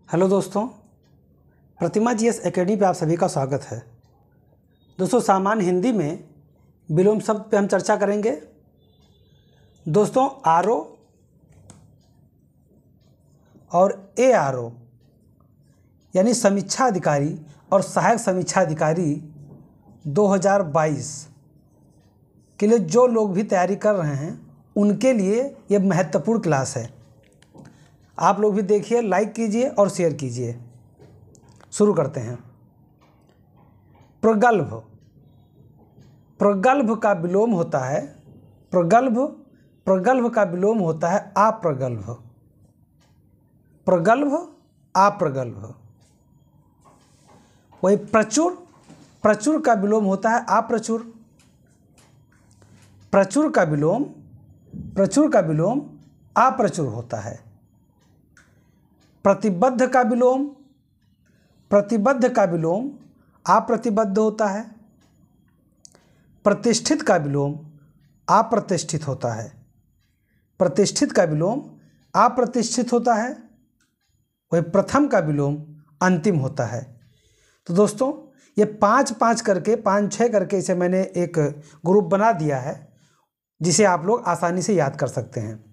Hello दोस्तों, प्रतिमा GS academy पे आप सभी का स्वागत है। दोस्तों, सामान्य हिंदी में विलोम शब्द पे हम चर्चा करेंगे। दोस्तों, आरओ और एआरओ यानी समीक्षा अधिकारी और सहायक समीक्षा अधिकारी 2022 के लिए जो लोग भी तैयारी कर रहे हैं उनके लिए ये महत्वपूर्ण क्लास है। आप लोग भी देखिए, लाइक कीजिए और शेयर कीजिए। शुरू करते हैं। प्रगल्भ। प्रगल्भ का विलोम होता है प्रगल्भ। प्रगल्भ का विलोम होता है अप्रगल्भ। प्रगल्भ अप्रगल्भ। वही प्रचुर। प्रचुर का विलोम होता है अप्रचुर। प्रचुर का विलोम अप्रचुर होता है। प्रतिबद्ध का विलोम अप्रतिबद्ध होता है। प्रतिष्ठित का विलोम अप्रतिष्ठित होता है। प्रतिष्ठित का विलोम अप्रतिष्ठित होता है। वही प्रथम का विलोम अंतिम होता है। तो दोस्तों, ये 5-5 करके 5-6 करके इसे मैंने एक ग्रुप बना दिया है जिसे आप लोग आसानी से याद कर सकते हैं।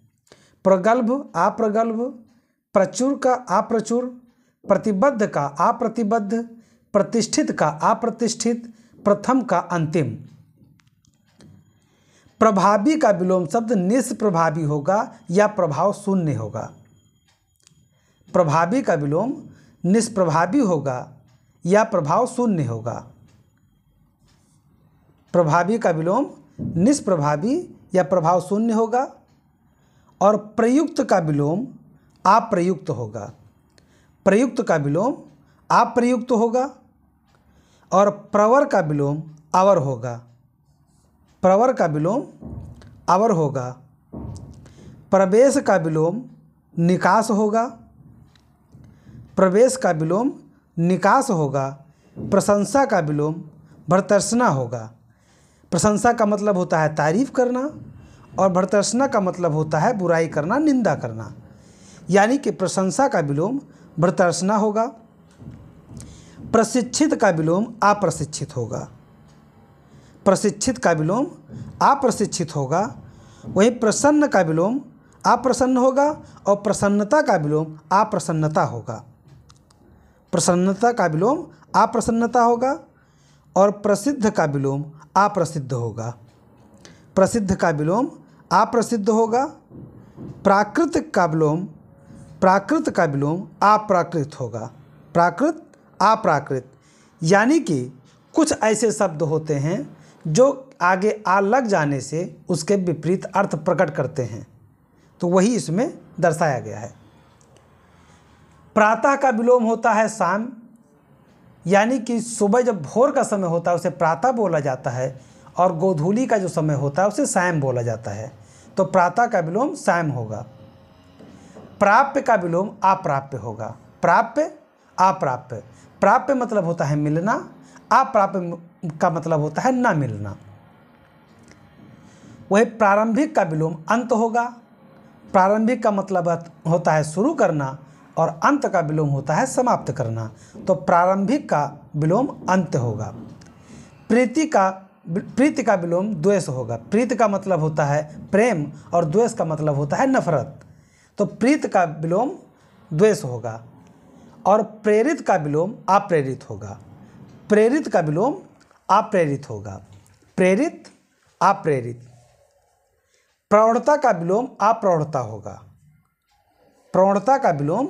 प्रगल्भ अप्रगल्भ, प्रचुर का अप्रचुर, प्रतिबद्ध का अप्रतिबद्ध, प्रतिष्ठित का अप्रतिष्ठित, प्रथम का अंतिम। प्रभावी का विलोम शब्द निष्प्रभावी होगा या प्रभाव शून्य होगा। प्रभावी का विलोम निष्प्रभावी होगा या प्रभाव शून्य होगा। प्रभावी का विलोम निष्प्रभावी या प्रभाव शून्य होगा। और प्रयुक्त का विलोम अप्रयुक्त होगा। प्रयुक्त का विलोम अप्रयुक्त होगा। और प्रवर का विलोम अवर होगा। प्रवर का विलोम अवर होगा। प्रवेश का विलोम निकास होगा। प्रवेश का विलोम निकास होगा। प्रशंसा का विलोम भर्त्सना होगा। प्रशंसा का मतलब होता है तारीफ करना और भर्त्सना का मतलब होता है बुराई करना, निंदा करना। यानी कि प्रशंसा का विलोम भर्त्सना होगा। प्रशिक्षित का विलोम अप्रशिक्षित होगा। प्रशिक्षित का विलोम अप्रशिक्षित होगा। वहीं प्रसन्न का विलोम अप्रसन्न होगा और प्रसन्नता का विलोम अप्रसन्नता होगा। प्रसन्नता का विलोम अप्रसन्नता होगा। और प्रसिद्ध का विलोम अप्रसिद्ध होगा। प्रसिद्ध का विलोम अप्रसिद्ध होगा। प्राकृत का विलोम अप्राकृत होगा। प्राकृत अप्राकृत, यानी कि कुछ ऐसे शब्द होते हैं जो आगे आ लग जाने से उसके विपरीत अर्थ प्रकट करते हैं, तो वही इसमें दर्शाया गया है। प्रातः का विलोम होता है शाम, यानी कि सुबह जब भोर का समय होता है उसे प्रातः बोला जाता है और गोधूली का जो समय होता है उसे सायं बोला जाता है। तो प्रातः का विलोम सायं होगा। प्राप्य का विलोम अप्राप्य होगा। प्राप्य अप्राप्य। प्राप्य मतलब होता है मिलना, अप्राप्य का मतलब होता है ना मिलना। वही प्रारंभिक का विलोम अंत होगा। प्रारंभिक का मतलब होता है शुरू करना और अंत का विलोम होता है समाप्त करना। तो प्रारंभिक का विलोम अंत होगा। प्रीति का विलोम द्वेष होगा। प्रीति का मतलब होता है प्रेम और द्वेष का मतलब होता है नफरत। तो प्रीत का विलोम द्वेष होगा। और प्रेरित का विलोम अप्रेरित होगा। प्रेरित का विलोम अप्रेरित होगा। प्रेरित अप्रेरित। प्रौढ़ता का विलोम अप्रौढ़ता होगा। प्रौढ़ता का विलोम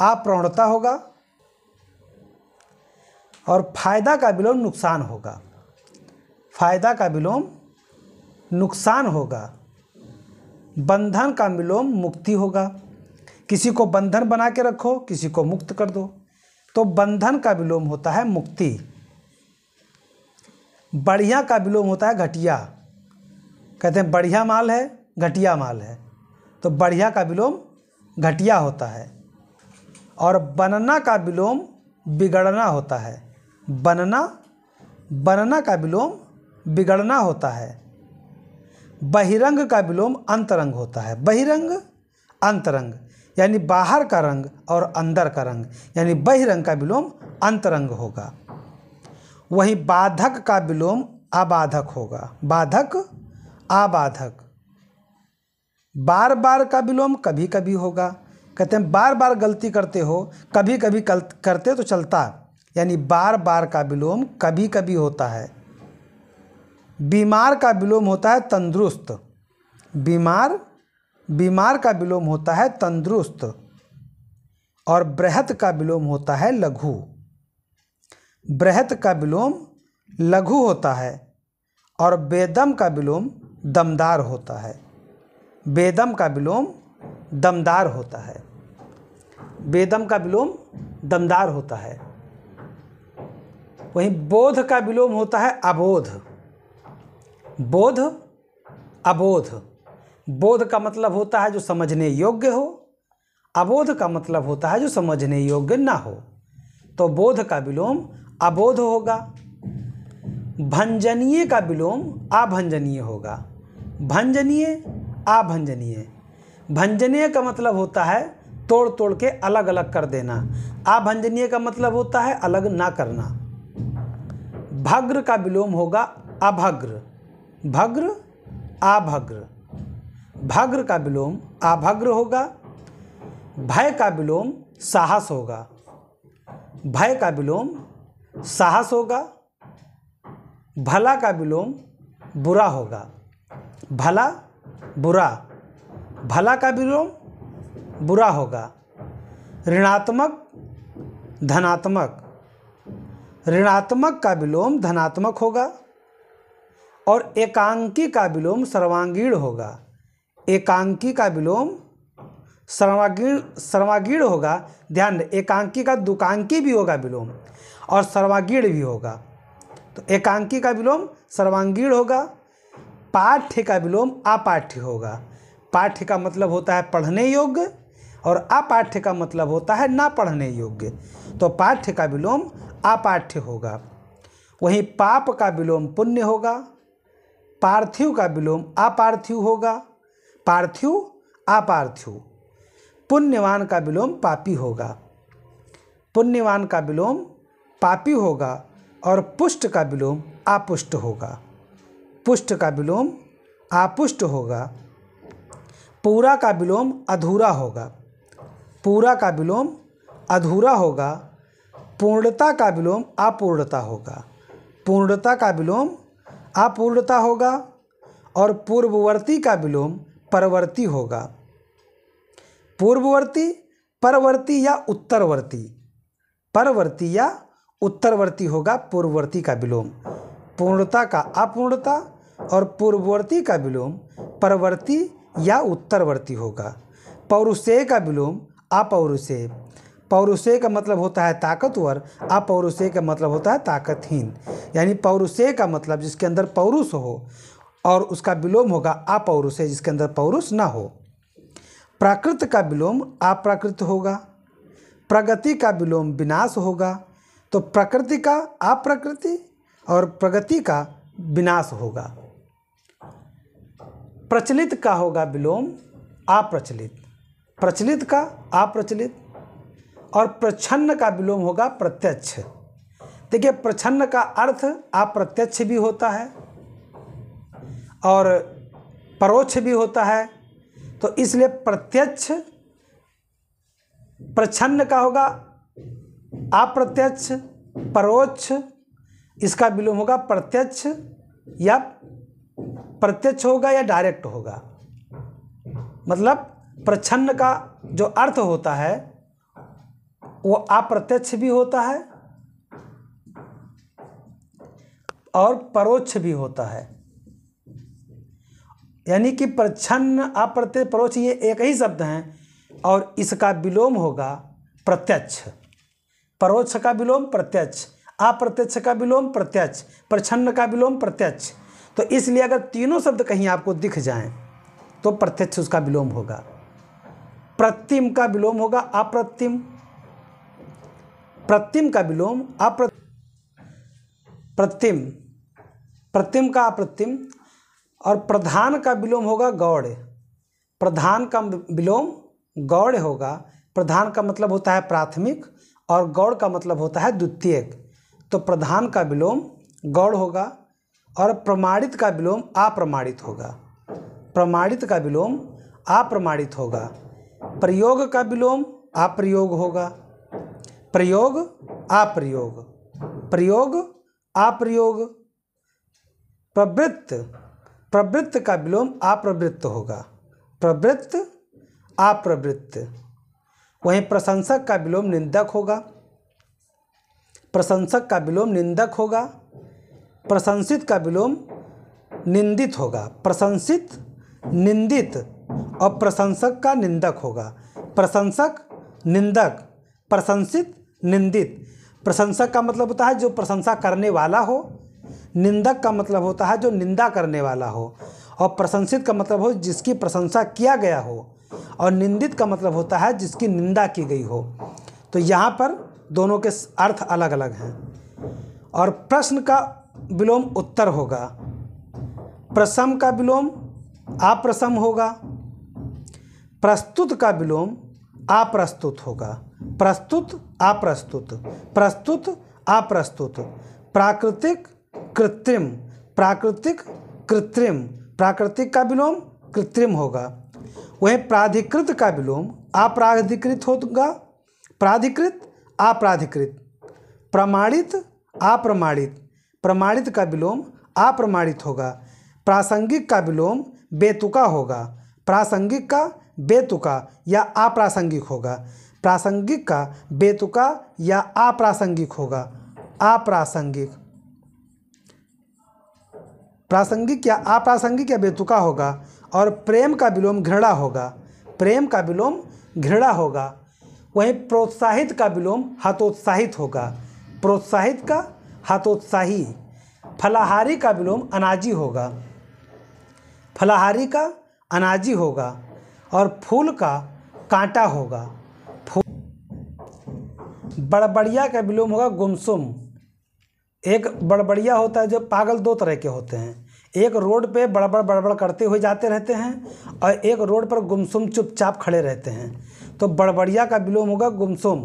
अप्रौढ़ता होगा। और फायदा का विलोम नुकसान होगा। फायदा का विलोम नुकसान होगा। बंधन का विलोम मुक्ति होगा। किसी को बंधन बना के रखो, किसी को मुक्त कर दो, तो बंधन का विलोम होता है मुक्ति। बढ़िया का विलोम होता है घटिया। कहते हैं बढ़िया माल है, घटिया माल है, तो बढ़िया का विलोम घटिया होता है। और बनना का विलोम बिगड़ना होता है। बनना का विलोम बिगड़ना होता है। बहिरंग का विलोम अंतरंग होता है। बहिरंग अंतरंग, यानी बाहर का रंग और अंदर का रंग, यानी बहिरंग का विलोम अंतरंग होगा। वहीं बाधक का विलोम अबाधक होगा। बाधक अबाधक। बार बार का विलोम कभी कभी होगा। कहते हैं बार बार गलती करते हो, कभी कभी करते तो चलता, यानी बार बार का विलोम कभी कभी होता है। बीमार का विलोम होता है तंदुरुस्त। बीमार का विलोम होता है तंदुरुस्त। और बृहत का विलोम होता है लघु। बृहत का विलोम लघु होता है। और बेदम का विलोम दमदार होता है। बेदम का विलोम दमदार होता है। बेदम का विलोम दमदार होता है। वहीं बोध का विलोम होता है अबोध। बोध अबोध। बोध का मतलब होता है जो समझने योग्य हो, अबोध का मतलब होता है जो समझने योग्य ना हो। तो बोध का विलोम अबोध होगा। भंजनीय का विलोम अभंजनीय होगा। भंजनीय अभंजनीय। भंजनीय का मतलब होता है तोड़ तोड़ के अलग अलग कर देना। अभंजनीय का मतलब होता है अलग ना करना। भग्र का विलोम होगा अभग्र। भग्र अभग्र। भग्र का विलोम अभग्र होगा। भय का विलोम साहस होगा। भय का विलोम साहस होगा। भला का विलोम बुरा होगा। भला बुरा। भला का विलोम बुरा होगा। ऋणात्मक धनात्मक। ऋणात्मक का विलोम धनात्मक होगा। और एकांकी का विलोम सर्वांगीण होगा। एकांकी का विलोम सर्वांगीण होगा। ध्यान दें, एकांकी का दुकांकी भी होगा विलोम और सर्वांगीण भी होगा। तो एकांकी का विलोम सर्वांगीण होगा। पाठ्य का विलोम अपाठ्य होगा। पाठ्य का मतलब होता है पढ़ने योग्य और अपाठ्य का मतलब होता है ना पढ़ने योग्य। तो पाठ्य का विलोम अपाठ्य होगा। वहीं पाप का विलोम पुण्य होगा। पार्थिव का विलोम अपार्थिव होगा। पार्थिव अपार्थिव। पुण्यवान का विलोम पापी होगा। पुण्यवान का विलोम पापी होगा। और पुष्ट का विलोम अपुष्ट होगा। पुष्ट का विलोम अपुष्ट होगा। पूरा का विलोम अधूरा होगा। पूरा का विलोम अधूरा होगा। पूर्णता का विलोम अपूर्णता होगा। पूर्णता का विलोम अपूर्णता होगा। और पूर्ववर्ती का विलोम परवर्ती होगा। पूर्ववर्ती, परवर्ती या उत्तरवर्ती। परवर्ती या उत्तरवर्ती होगा पूर्ववर्ती का विलोम। पूर्णता का अपूर्णता और पूर्ववर्ती का विलोम परवर्ती या उत्तरवर्ती होगा। पौरुषेय का विलोम अपौरुषेय। पौरुषेय का मतलब होता है ताकतवर, अपौरुषेय का मतलब होता है ताकतहीन। यानी पौरुषेय का मतलब जिसके अंदर पौरुष हो और उसका विलोम होगा अपौरुषेय जिसके अंदर पौरुष ना हो। प्राकृत का विलोम अप्राकृत होगा। प्रगति का विलोम विनाश होगा। तो प्रकृति का अप्रकृति और प्रगति का विनाश होगा। प्रचलित का होगा विलोम अप्रचलित। प्रचलित का अप्रचलित। और प्रच्छन्न का विलोम होगा प्रत्यक्ष। देखिए, प्रच्छन्न का अर्थ अप्रत्यक्ष भी होता है और परोक्ष भी होता है। तो इसलिए प्रत्यक्ष प्रच्छन्न का होगा अप्रत्यक्ष, परोक्ष। इसका विलोम होगा प्रत्यक्ष या प्रत्यक्ष होगा या डायरेक्ट होगा। मतलब प्रच्छन्न का जो अर्थ होता है वो अप्रत्यक्ष भी होता है और परोक्ष भी होता है। यानी कि प्रच्छन्न, अप्रत्यक्ष, परोक्ष ये एक ही शब्द हैं और इसका विलोम होगा प्रत्यक्ष। परोक्ष का विलोम प्रत्यक्ष, अप्रत्यक्ष का विलोम प्रत्यक्ष, प्रच्छन्न का विलोम प्रत्यक्ष। तो इसलिए अगर तीनों शब्द कहीं आपको दिख जाएं तो प्रत्यक्ष उसका विलोम होगा। प्रतिम का विलोम होगा अप्रतिम। प्रतिम का विलोम प्रतिम, प्रतिम का अप्रतिम। और प्रधान का विलोम होगा गौड़। प्रधान का विलोम गौड़ होगा। प्रधान का मतलब होता है प्राथमिक और गौड़ का मतलब होता है द्वितीयक। तो प्रधान का विलोम गौड़ होगा और प्रमाणित का विलोम अप्रमाणित होगा। प्रमाणित का विलोम अप्रमाणित होगा। प्रयोग का विलोम अप्रयोग होगा। प्रयोग अप्रयोग, प्रयोग अप्रयोग। प्रवृत्त, प्रवृत्त का विलोम अप्रवृत्त होगा। प्रवृत्त अप्रवृत्त। वहीं प्रशंसक का विलोम निंदक होगा। प्रशंसक का विलोम निंदक होगा। प्रशंसित का विलोम निंदित होगा। प्रशंसित निंदित और प्रशंसक का निंदक होगा। प्रशंसक निंदक, प्रशंसित निंदित। प्रशंसक का मतलब होता है जो प्रशंसा करने वाला हो। निंदक का मतलब होता है जो निंदा करने वाला हो। और प्रशंसित का मतलब हो जिसकी प्रशंसा किया गया हो। और निंदित का मतलब होता है जिसकी निंदा की गई हो। तो यहाँ पर दोनों के अर्थ अलग अलग हैं। और प्रश्न का विलोम उत्तर होगा। प्रशम का विलोम अप्रशम होगा। प्रस्तुत का विलोम अप्रस्तुत होगा। प्रस्तुत अप्रस्तुत, प्रस्तुत अप्रस्तुत। प्राकृतिक कृत्रिम, प्राकृतिक कृत्रिम। प्राकृतिक का विलोम कृत्रिम होगा। वहीं प्राधिकृत का विलोम अप्राधिकृत होगा। प्राधिकृत अप्राधिकृत। प्रमाणित अप्रमाणित, प्रमाणित का विलोम अप्रमाणित होगा। प्रासंगिक का विलोम बेतुका होगा। प्रासंगिक का बेतुका या अप्रासंगिक होगा। प्रासंगिक का बेतुका या अप्रासंगिक होगा। अप्रासंगिक, प्रासंगिक या अप्रासंगिक या बेतुका होगा। और प्रेम का विलोम घृणा होगा। प्रेम का विलोम घृणा होगा। वहीं प्रोत्साहित का विलोम हतोत्साहित होगा। प्रोत्साहित का हतोत्साही। फलाहारी का विलोम अनाजी होगा। फलाहारी का अनाजी होगा। और फूल का कांटा होगा। बड़बड़िया का विलोम होगा गुमसुम। एक बड़बड़िया होता है जो पागल, दो तरह के होते हैं। एक रोड पे बड़बड़ बड़बड़ करते हुए जाते रहते हैं और एक रोड पर गुमसुम चुपचाप खड़े रहते हैं। तो बड़बड़िया का विलोम होगा गुमसुम।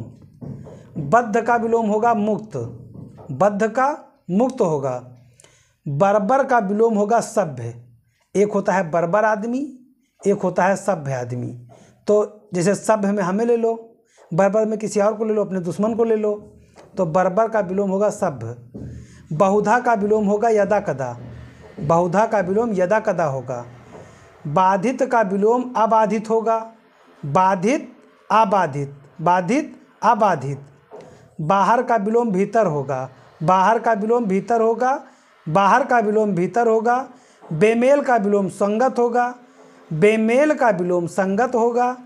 बद्ध का विलोम होगा मुक्त। बद्ध का मुक्त होगा। बर्बर का विलोम होगा सभ्य। एक होता है बर्बर आदमी, एक होता है सभ्य आदमी। तो जैसे सभ्य में हमें ले लो, बर्बर में किसी और को ले लो, अपने दुश्मन को ले लो। तो बर्बर का विलोम होगा सभ्य। बहुधा का विलोम होगा यदा कदा। बहुधा का विलोम यदा कदा होगा। बाधित का विलोम अबाधित होगा। बाधित अबाधित, बाधित अबाधित। बाहर का विलोम भीतर होगा। बाहर का विलोम भीतर होगा। बाहर का विलोम भीतर होगा। बेमेल का विलोम संगत होगा। बेमेल का विलोम संगत होगा।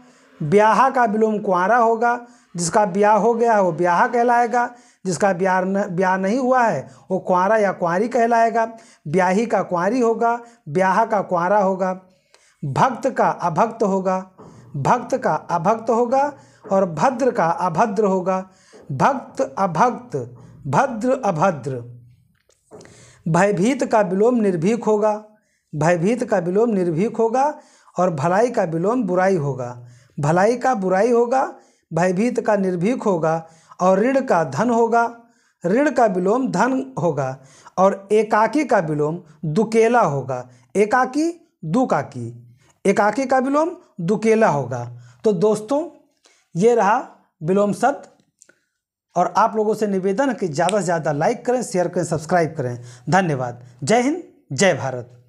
ब्याह का विलोम कुंवारा होगा। जिसका ब्याह हो गया है वो ब्याह कहलाएगा। जिसका ब्याह नहीं हुआ है वो कुंवारा या कुंवारी कहलाएगा। ब्याही का कुंवारी होगा। ब्याह का कुंवारा होगा। भक्त का अभक्त होगा। भक्त का अभक्त होगा। और भद्र का अभद्र होगा। भक्त अभक्त, भद्र अभद्र। भयभीत का विलोम निर्भीक होगा। भयभीत का विलोम निर्भीक होगा। और भलाई का विलोम बुराई होगा। भलाई का बुराई होगा। भयभीत का निर्भीक होगा। और ऋण का धन होगा। ऋण का विलोम धन होगा। और एकाकी का विलोम दुकेला होगा। एकाकी दुकाकी, एकाकी का विलोम दुकेला होगा। तो दोस्तों ये रहा विलोम शब्द। और आप लोगों से निवेदन है कि ज़्यादा से ज़्यादा लाइक करें, शेयर करें, सब्सक्राइब करें। धन्यवाद। जय हिंद, जय भारत।